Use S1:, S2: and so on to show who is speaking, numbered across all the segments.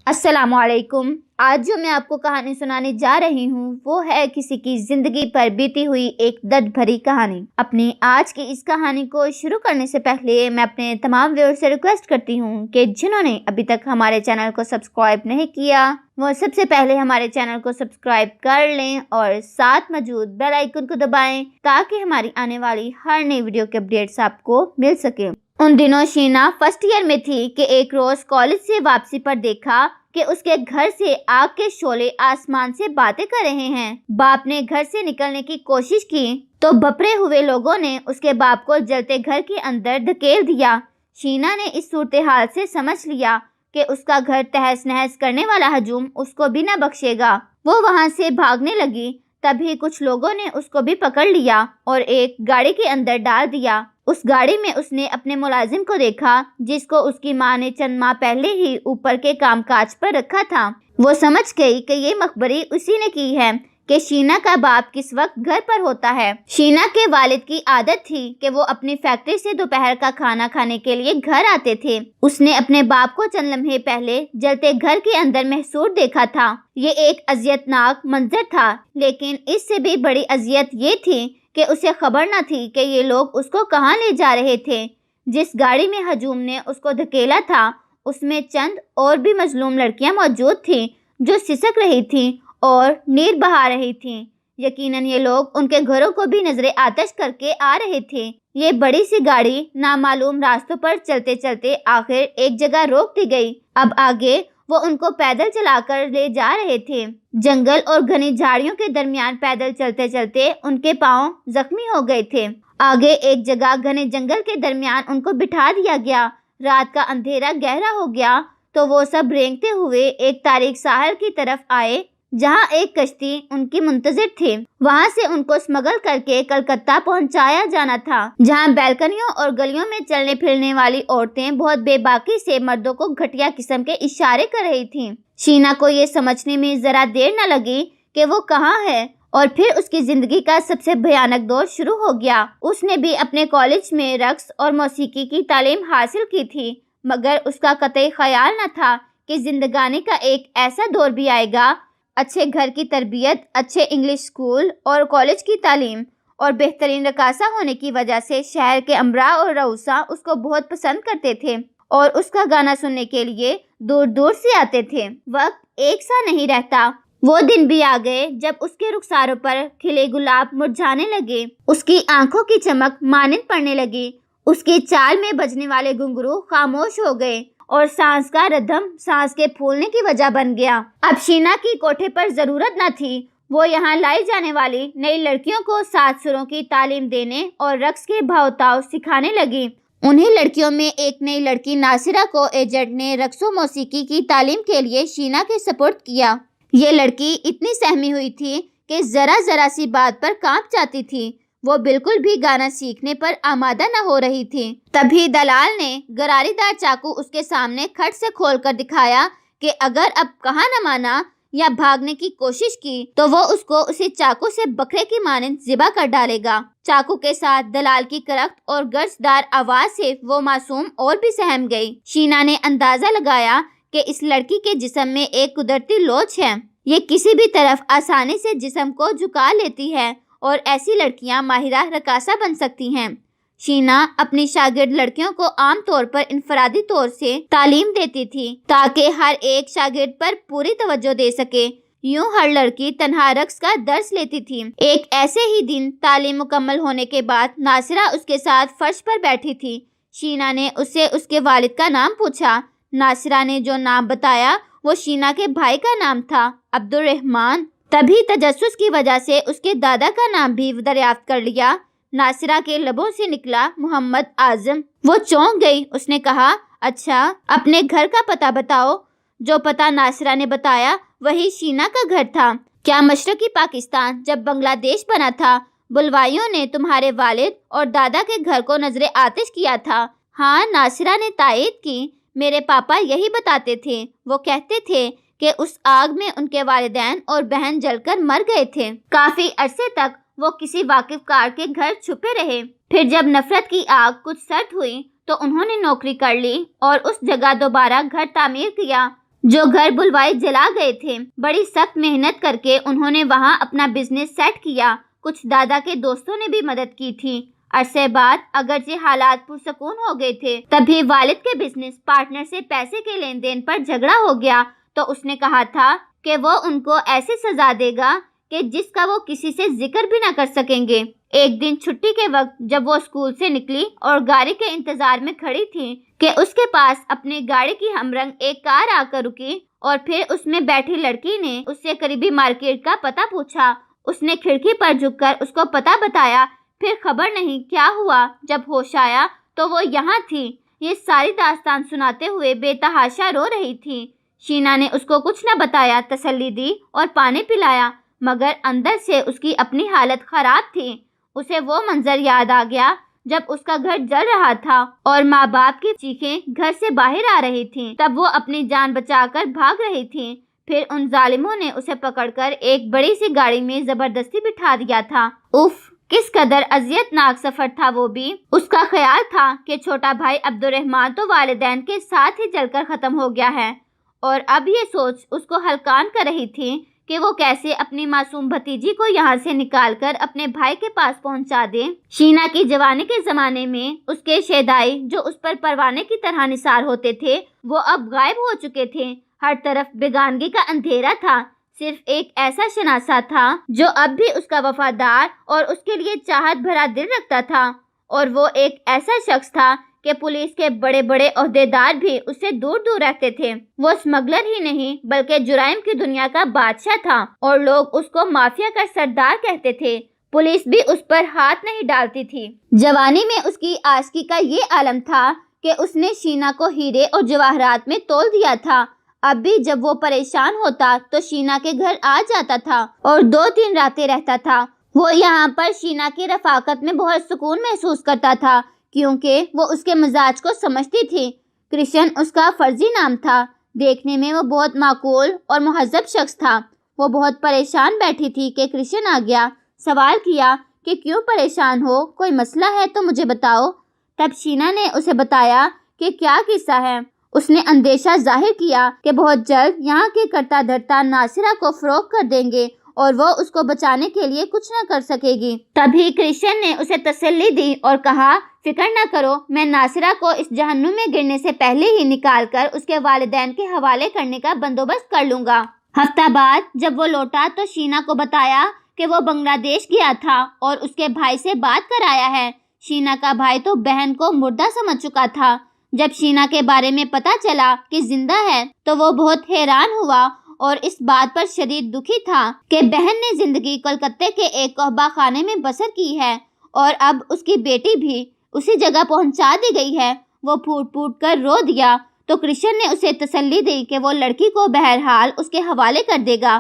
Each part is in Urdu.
S1: السلام علیکم۔ آج جو میں آپ کو کہانی سنانے جا رہی ہوں وہ ہے کسی کی زندگی پر بیتی ہوئی ایک درد بھری کہانی۔ اپنی آج کی اس کہانی کو شروع کرنے سے پہلے میں اپنے تمام ویور سے ریکویسٹ کرتی ہوں کہ جنہوں نے ابھی تک ہمارے چینل کو سبسکرائب نہیں کیا وہ سب سے پہلے ہمارے چینل کو سبسکرائب کر لیں اور ساتھ موجود بیل آئیکن کو دبائیں تاکہ ہماری آنے والی ہر نئی ویڈیو کے اپڈیٹس آپ کو مل سکیں۔ ان دنوں شینا فرسٹ ایئر میں تھی کہ ایک روز کالج سے واپسی پر دیکھا کہ اس کے گھر سے آگ کے شعلے آسمان سے باتیں کر رہے ہیں۔ باپ نے گھر سے نکلنے کی کوشش کی تو بپرے ہوئے لوگوں نے اس کے باپ کو جلتے گھر کے اندر دھکیل دیا۔ شینا نے اس صورتحال سے سمجھ لیا کہ اس کا گھر تہس نہس کرنے والا ہجوم اس کو بھی نہ بخشے گا۔ وہ وہاں سے بھاگنے لگی، تبھی کچھ لوگوں نے اس کو بھی پکڑ لیا اور ایک گاڑی کے اندر ڈال دیا۔ اس گاڑی میں اس نے اپنے ملازم کو دیکھا جس کو اس کی ماں نے چند ماہ پہلے ہی اوپر کے کام کاج پر رکھا تھا۔ وہ سمجھ گئی کہ یہ مخبری اسی نے کی ہے کہ شینا کا باپ کس وقت گھر پر ہوتا ہے۔ شینا کے والد کی عادت تھی کہ وہ اپنی فیکٹری سے دوپہر کا کھانا کھانے کے لیے گھر آتے تھے۔ اس نے اپنے باپ کو چند لمحے پہلے جلتے گھر کے اندر محصور دیکھا تھا۔ یہ ایک اذیت ناک منظر تھا، لیکن اس سے بھی بڑی اذیت یہ تھی کہ اسے خبر نہ تھی کہ یہ لوگ اس کو کہاں لے جا رہے تھے۔ جس گاڑی میں ہجوم نے اس کو دھکیلا تھا اس میں چند اور بھی مظلوم لڑکیاں موجود تھیں جو سسک رہی تھیں اور نیر بہا رہی تھیں۔ یقیناً یہ لوگ ان کے گھروں کو بھی نظر آتش کر کے آ رہے تھے۔ یہ بڑی سی گاڑی نامعلوم راستوں پر چلتے چلتے آخر ایک جگہ روک دی گئی۔ اب آگے وہ ان کو پیدل چلا کر لے جا رہے تھے۔ جنگل اور گھنی جھاڑیوں کے درمیان پیدل چلتے چلتے ان کے پاؤں زخمی ہو گئے تھے۔ آگے ایک جگہ گھنے جنگل کے درمیان ان کو بٹھا دیا گیا۔ رات کا اندھیرا گہرا ہو گیا تو وہ سب رینگتے ہوئے ایک تاریک ساحل کی طرف آئے جہاں ایک کشتی ان کی منتظر تھی۔ وہاں سے ان کو اسمگل کر کے کلکتہ پہنچایا جانا تھا، جہاں بیلکنیوں اور گلیوں میں چلنے پھرنے والی عورتیں بہت بے باکی سے مردوں کو گھٹیا قسم کے اشارے کر رہی تھیں۔ شینا کو یہ سمجھنے میں ذرا دیر نہ لگی کہ وہ کہاں ہے، اور پھر اس کی زندگی کا سب سے بھیانک دور شروع ہو گیا۔ اس نے بھی اپنے کالج میں رقص اور موسیقی کی تعلیم حاصل کی تھی، مگر اس کا قطعی خیال نہ تھا کہ زندگانی کا ایک ایسا دور بھی آئے گا۔ اچھے گھر کی تربیت، اچھے انگلش اسکول اور کالج کی تعلیم اور بہترین رقاصہ ہونے کی وجہ سے شہر کے امراء اور رؤساء اس کو بہت پسند کرتے تھے اور اس کا گانا سننے کے لیے دور دور سے آتے تھے۔ وقت ایک سا نہیں رہتا۔ وہ دن بھی آ گئے جب اس کے رخساروں پر کھلے گلاب مرجھانے لگے، اس کی آنکھوں کی چمک مانند پڑنے لگی، اس کی چال میں بجنے والے گھنگرو خاموش ہو گئے اور سانس کا ردھم سانس کے پھولنے کی وجہ بن گیا۔ اب شینا کی کوٹھے پر ضرورت نہ تھی۔ وہ یہاں لائی جانے والی نئی لڑکیوں کو 7 سروں کی تعلیم دینے اور رقص کے بھاؤ تاؤ سکھانے لگی۔ انہیں لڑکیوں میں ایک نئی لڑکی ناصرہ کو ایجنٹ نے رقص و موسیقی کی تعلیم کے لیے شینا کے سپرد کیا۔ یہ لڑکی اتنی سہمی ہوئی تھی کہ ذرا ذرا سی بات پر کانپ جاتی تھی۔ وہ بالکل بھی گانا سیکھنے پر آمادہ نہ ہو رہی تھی۔ تبھی دلال نے گراری دار چاقو اس کے سامنے کھٹ سے کھول کر دکھایا کہ اگر اب کہا نہ مانا یا بھاگنے کی کوشش کی تو وہ اس کو اسی چاقو سے بکرے کی مانند ذبح کر ڈالے گا۔ چاقو کے ساتھ دلال کی کرخت اور گرجدار آواز سے وہ معصوم اور بھی سہم گئی۔ شینا نے اندازہ لگایا کہ اس لڑکی کے جسم میں ایک قدرتی لوچ ہے۔ یہ کسی بھی طرف آسانی سے جسم کو جھکا لیتی ہے اور ایسی لڑکیاں ماہرہ رقاصہ بن سکتی ہیں۔ شینا اپنی شاگرد لڑکیوں کو عام طور پر انفرادی طور سے تعلیم دیتی تھی تاکہ ہر ایک شاگرد پر پوری توجہ دے سکے۔ یوں ہر لڑکی تنہا رقص کا درس لیتی تھی۔ ایک ایسے ہی دن تعلیم مکمل ہونے کے بعد ناصرہ اس کے ساتھ فرش پر بیٹھی تھی۔ شینا نے اس سے اس کے والد کا نام پوچھا۔ ناصرہ نے جو نام بتایا وہ شینا کے بھائی کا نام تھا، عبد الرحمن۔ تبھی تجسس کی وجہ سے اس کے دادا کا نام بھی دریافت کر لیا۔ ناصرہ کے لبوں سے نکلا محمد اعظم۔ وہ چونک گئی۔ اس نے کہا، اچھا اپنے گھر کا پتہ بتاؤ۔ جو پتہ ناصرہ نے بتایا وہی شینا کا گھر تھا۔ کیا مشرقی پاکستان جب بنگلہ دیش بنا تھا بلوائیوں نے تمہارے والد اور دادا کے گھر کو نظر آتش کیا تھا؟ ہاں، ناصرہ نے تائید کی۔ میرے پاپا یہی بتاتے تھے۔ وہ کہتے تھے کہ اس آگ میں ان کے والدین اور بہن جل کر مر گئے تھے۔ کافی عرصے تک وہ کسی واقف کار کے گھر چھپے رہے۔ پھر جب نفرت کی آگ کچھ سرد ہوئی تو انہوں نے نوکری کر لی اور اس جگہ دوبارہ گھر تعمیر کیا۔ جو گھر بلوائی جلا گئے تھے۔ بڑی سخت محنت کر کے انہوں نے وہاں اپنا بزنس سیٹ کیا۔ کچھ دادا کے دوستوں نے بھی مدد کی تھی۔ عرصے بعد اگرچہ حالات پرسکون ہو گئے تھے، تبھی والد کے بزنس پارٹنر سے پیسے کے لین دین پر جھگڑا ہو گیا تو اس نے کہا تھا کہ وہ ان کو ایسی سزا دے گا کہ جس کا وہ کسی سے ذکر بھی نہ کر سکیں گے۔ ایک دن چھٹی کے وقت جب وہ اسکول سے نکلی اور گاڑی کے انتظار میں کھڑی تھی کہ اس کے پاس اپنی گاڑی کی ہمرنگ ایک کار آ کر رکی اور پھر اس میں بیٹھی لڑکی نے اس سے قریبی مارکیٹ کا پتہ پوچھا۔ اس نے کھڑکی پر جھک کر اس کو پتہ بتایا۔ پھر خبر نہیں کیا ہوا، جب ہوش آیا تو وہ یہاں تھی۔ یہ ساری داستان سناتے ہوئے بے تحاشا رو رہی تھی۔ شینا نے اس کو کچھ نہ بتایا، تسلی دی اور پانی پلایا، مگر اندر سے اس کی اپنی حالت خراب تھی۔ اسے وہ منظر یاد آ گیا جب اس کا گھر جل رہا تھا اور ماں باپ کی چیخیں گھر سے باہر آ رہی تھیں۔ تب وہ اپنی جان بچا کر بھاگ رہی تھی۔ پھر ان ظالموں نے اسے پکڑ کر ایک بڑی سی گاڑی میں زبردستی بٹھا دیا تھا۔ اف، کس قدر اذیت ناک سفر تھا وہ بھی۔ اس کا خیال تھا کہ چھوٹا بھائی عبد الرحمن تو والدین کے ساتھ ہی جل کر ختم ہو گیا ہے، اور اب یہ سوچ اس کو ہلکان کر رہی تھی کہ وہ کیسے اپنی معصوم بھتیجی کو یہاں سے نکال کر اپنے بھائی کے پاس پہنچا دے۔ شینا کی جوانی کے زمانے میں اس کے شیدائی جو اس پر پروانے کی طرح نثار ہوتے تھے، وہ اب غائب ہو چکے تھے۔ ہر طرف بیگانگی کا اندھیرا تھا۔ صرف ایک ایسا شناسا تھا جو اب بھی اس کا وفادار اور اس کے لیے چاہت بھرا دل رکھتا تھا، اور وہ ایک ایسا شخص تھا کہ پولیس کے بڑے بڑے عہدیدار بھی اس سے دور دور رہتے تھے۔ وہ اسمگلر ہی نہیں بلکہ جرائم کی دنیا کا بادشاہ تھا، اور لوگ اس کو مافیا کا سردار کہتے تھے۔ پولیس بھی اس پر ہاتھ نہیں ڈالتی تھی۔ جوانی میں اس کی عاشقی کا یہ عالم تھا کہ اس نے شینا کو ہیرے اور جواہرات میں تول دیا تھا۔ اب بھی جب وہ پریشان ہوتا تو شینا کے گھر آ جاتا تھا اور 2-3 راتیں رہتا تھا۔ وہ یہاں پر شینا کی رفاقت میں بہت سکون محسوس کرتا تھا، کیونکہ وہ اس کے مزاج کو سمجھتی تھی۔ کرشن اس کا فرضی نام تھا۔ دیکھنے میں وہ بہت معقول اور مہذب شخص تھا۔ وہ بہت پریشان بیٹھی تھی کہ کرشن آ گیا۔ سوال کیا کہ کیوں پریشان ہو، کوئی مسئلہ ہے تو مجھے بتاؤ۔ تب شینا نے اسے بتایا کہ کیا قصہ ہے۔ اس نے اندیشہ ظاہر کیا کہ بہت جلد یہاں کے کرتا دھرتا ناصرہ کو فروخت کر دیں گے اور وہ اس کو بچانے کے لیے کچھ نہ کر سکے گی۔ تبھی کرشن نے اسے تسلی دی اور کہا، فکر نہ کرو، میں ناصرہ کو اس جہنم میں گرنے سے پہلے ہی نکال کر اس کے والدین کے حوالے کرنے کا بندوبست کر لوں گا۔ ہفتہ بعد جب وہ لوٹا تو شینا کو بتایا کہ وہ بنگلہ دیش گیا تھا اور اس کے بھائی سے بات کر آیا ہے۔ شینا کا بھائی تو بہن کو مردہ سمجھ چکا تھا۔ جب شینا کے بارے میں پتہ چلا کہ زندہ ہے تو وہ بہت حیران ہوا اور اس بات پر شدید دکھی تھا کہ بہن نے زندگی کلکتے کے ایک قحبہ خانے میں بسر کی ہے اور اب اس کی بیٹی بھی اسی جگہ پہنچا دی گئی ہے۔ وہ پھوٹ پھوٹ کر رو دیا تو کرشن نے اسے تسلی دی کہ وہ لڑکی کو بہرحال اس کے حوالے کر دے گا۔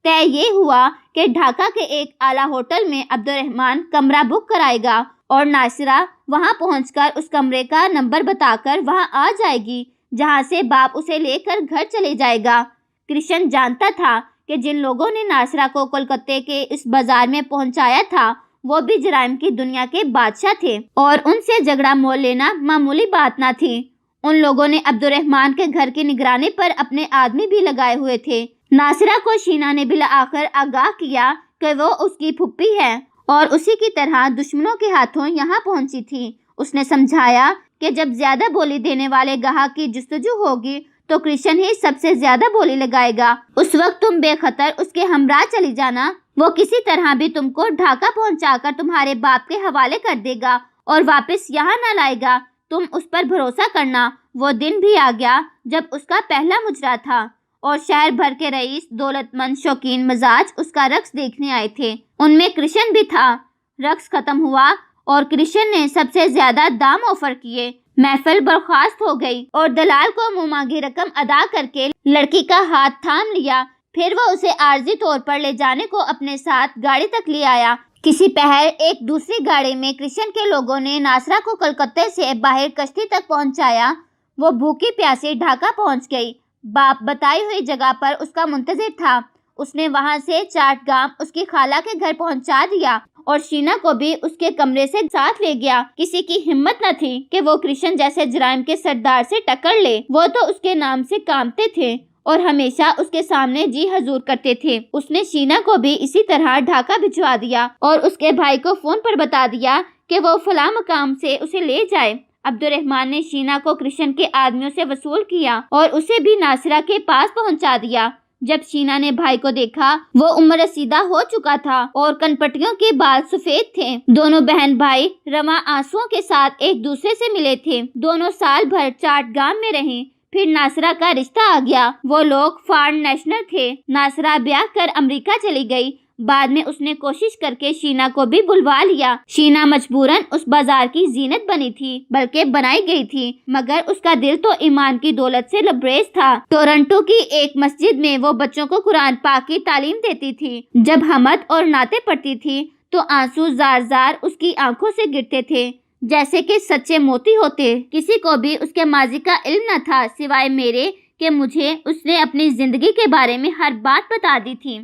S1: طے یہ ہوا کہ ڈھاکہ کے ایک اعلیٰ ہوٹل میں عبد الرحمن کمرہ بک کرائے گا اور ناصرہ وہاں پہنچ کر اس کمرے کا نمبر بتا کر وہاں آ جائے گی، جہاں سے باپ اسے لے کر گھر چلے جائے گا۔ کرشن جانتا تھا کہ جن لوگوں نے ناصرہ کو کلکتے کے اس بازار میں پہنچایا تھا وہ بھی جرائم کی دنیا کے بادشاہ تھے اور ان سے جھگڑا مول لینا معمولی بات نہ تھی۔ ان لوگوں نے عبد الرحمن کے گھر کی نگرانی پر اپنے آدمی بھی لگائے ہوئے تھے۔ ناصرہ کو شینا نے بالآخر آگاہ کیا کہ وہ اس کی پھوپھی ہے اور اسی کی طرح دشمنوں کے ہاتھوں یہاں پہنچی تھی۔ اس نے سمجھایا کہ جب زیادہ بولی دینے والے گاہک کی جستجو ہوگی تو کرشن ہی سب سے زیادہ بولی لگائے گا۔ اس وقت تم بے خطر اس کے ہمراہ چلی جانا۔ وہ کسی طرح بھی تم کو ڈھاکہ پہنچا کر تمہارے باپ کے حوالے کر دے گا اور واپس یہاں نہ لائے گا۔ تم اس پر بھروسہ کرنا۔ وہ دن بھی آ گیا جب اس کا پہلا مجرا تھا اور شہر بھر کے رئیس، دولت مند، شوقین مزاج اس کا رقص دیکھنے آئے تھے۔ ان میں کرشن بھی تھا۔ رقص ختم ہوا اور کرشن نے سب سے زیادہ دام آفر کیے۔ محفل برخاست ہو گئی اور دلال کو منہ مانگی رقم ادا کر کے لڑکی کا ہاتھ تھام لیا۔ پھر وہ اسے عارضی طور پر لے جانے کو اپنے ساتھ گاڑی تک لے آیا۔ کسی پہر ایک دوسری گاڑی میں کرشن کے لوگوں نے ناصرہ کو کلکتے سے باہر کشتی تک پہنچایا۔ وہ بھوکی پیاسی ڈھاکہ پہنچ گئی۔ باپ بتائی ہوئی جگہ پر اس کا منتظر تھا۔ اس نے وہاں سے چاٹگام اس کی خالہ کے گھر پہنچا دیا اور شینا کو بھی اس کے کمرے سے ساتھ لے گیا۔ کسی کی ہمت نہ تھی کہ وہ کرشن جیسے جرائم کے سردار سے ٹکر لے۔ وہ تو اس کے نام سے کانپتے تھے اور ہمیشہ اس کے سامنے جی حضور کرتے تھے۔ اس نے شینا کو بھی اسی طرح ڈھاکہ بھجوا دیا اور اس کے بھائی کو فون پر بتا دیا کہ وہ فلاں مقام سے اسے لے جائے۔ عبد الرحمن نے شینا کو کرشن کے آدمیوں سے وصول کیا اور اسے بھی ناصرہ کے پاس پہنچا دیا۔ جب شینا نے بھائی کو دیکھا، وہ عمر رسیدہ ہو چکا تھا اور کن پٹیوں کے بال سفید تھے۔ دونوں بہن بھائی رواں آنسوؤں کے ساتھ ایک دوسرے سے ملے تھے۔ دونوں سال بھر چاٹگام میں رہے۔ پھر ناصرہ کا رشتہ آ گیا۔ وہ لوگ فارن نیشنل تھے۔ ناصرہ بیاہ کر امریکہ چلی گئی۔ بعد میں اس نے کوشش کر کے شینا کو بھی بلوا لیا۔ شینا مجبوراً اس بازار کی زینت بنی تھی، بلکہ بنائی گئی تھی، مگر اس کا دل تو ایمان کی دولت سے لبریز تھا۔ ٹورنٹو کی ایک مسجد میں وہ بچوں کو قرآن پاک کی تعلیم دیتی تھی۔ جب حمد اور نعتیں پڑھتی تھی تو آنسو زار زار اس کی آنکھوں سے گرتے تھے، جیسے کہ سچے موتی ہوتے۔ کسی کو بھی اس کے ماضی کا علم نہ تھا سوائے میرے کہ مجھے اس نے اپنی زندگی کے بارے میں ہر بات بتا دی تھی۔